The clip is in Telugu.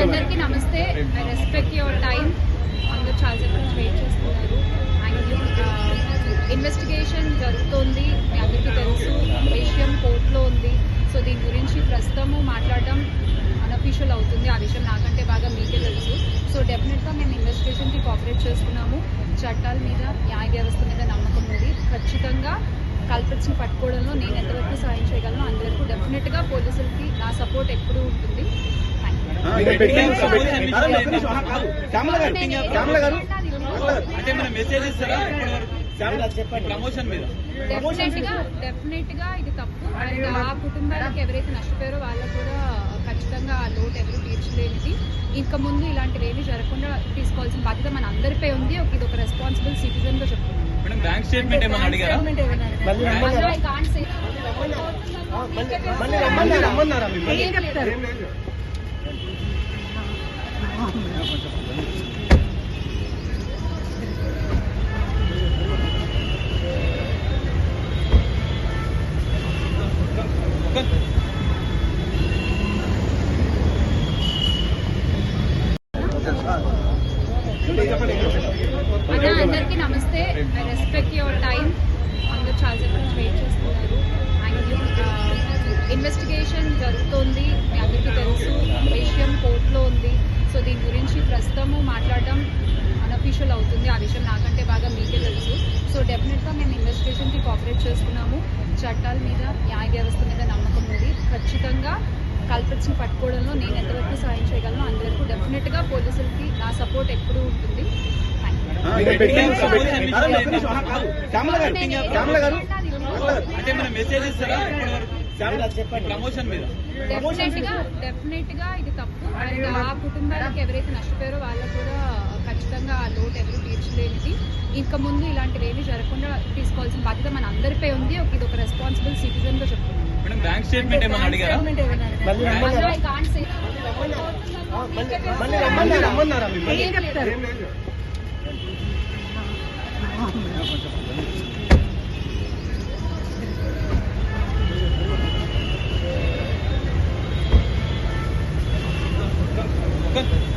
అందరికీ నమస్తే. I respect your time. అందరూ చాలాసేపు నుంచి వెయిట్ చేస్తున్నారు. ఇన్వెస్టిగేషన్ జరుగుతోంది, మీ అందరికీ తెలుసు. విషయం కోర్టులో ఉంది. సో దీని గురించి ప్రస్తుతము మాట్లాడడం అన్అఫీషియల్ అవుతుంది. ఆ విషయం నాకంటే బాగా మీకే తెలుసు. సో డెఫినెట్గా మేము ఇన్వెస్టిగేషన్కి కోఆపరేట్ చేస్తున్నాము. చట్టాల మీద, న్యాయ వ్యవస్థ మీద నమ్మకం ఉంది. ఖచ్చితంగా కల్పిట్స్ని పట్టుకోవడంలో నేను ఎంతవరకు సాయం చేయగలను అంతవరకు డెఫినెట్గా పోలీసులకి నా సపోర్ట్ ఎప్పుడూ ఉంటుంది. డెఫినెట్ గా ఇది తప్పు. అండ్ ఆ కుటుంబాలకు ఎవరైతే నష్టపోయారో వాళ్ళకు కూడా ఖచ్చితంగా ఆ లోటు ఎవరు తీర్చలేనిది. ఇంకా ముందు ఇలాంటివి ఏమీ జరగకుండా తీసుకోవాల్సిన బాధ్యత మన అందరిపై ఉంది. ఇది ఒక రెస్పాన్సిబుల్ సిటిజన్ గా చెప్తున్నాను. బ్యాంక్ స్టేట్మెంట్ ఏమన్నా అడిగారా? అందరికీ నమస్తే. I respect your time. అందరూ చాలాసేపు నుంచి వెయిట్ చేస్తున్నారు. ఇన్వెస్టిగేషన్ జరుగుతోంది, మీ అందరికీ తెలుసు. విషయం కోర్టులో ఉంది. సో దీని గురించి ప్రస్తుతము మాట్లాడడం అన్అఫీషియల్ అవుతుంది. ఆ విషయం నాకంటే బాగా మీకే తెలుసు. సో డెఫినెట్గా మేము ఇన్వెస్టిగేషన్కి కోఆపరేట్ చేస్తున్నాము. చట్టాల మీద, న్యాయ వ్యవస్థ మీద నమ్మకం ఉంది. ఖచ్చితంగా కల్పిట్స్ని పట్టుకోవడంలో నేను ఎంతవరకు సాయం చేయగలను అంతవరకు డెఫినెట్గా పోలీసులకి నా సపోర్ట్ ఎప్పుడూ ఉంటుంది. డెఫినెట్ గా ఇది తప్పు. అండ్ ఆ కుటుంబాలకు ఎవరైతే నష్టపోయారో వాళ్ళకు కూడా ఖచ్చితంగా ఆ లోటు ఎవరు తీర్చలేనిది. ఇంకా ముందు ఇలాంటివి ఏమీ జరగకుండా తీసుకోవాల్సిన బాధ్యత మన అందరిపై ఉంది. ఇది ఒక రెస్పాన్సిబుల్ సిటిజన్ గా చెప్తున్నాను. బ్యాంక్ స్టేట్మెంట్ ఏమన్నా అడిగారా? Good.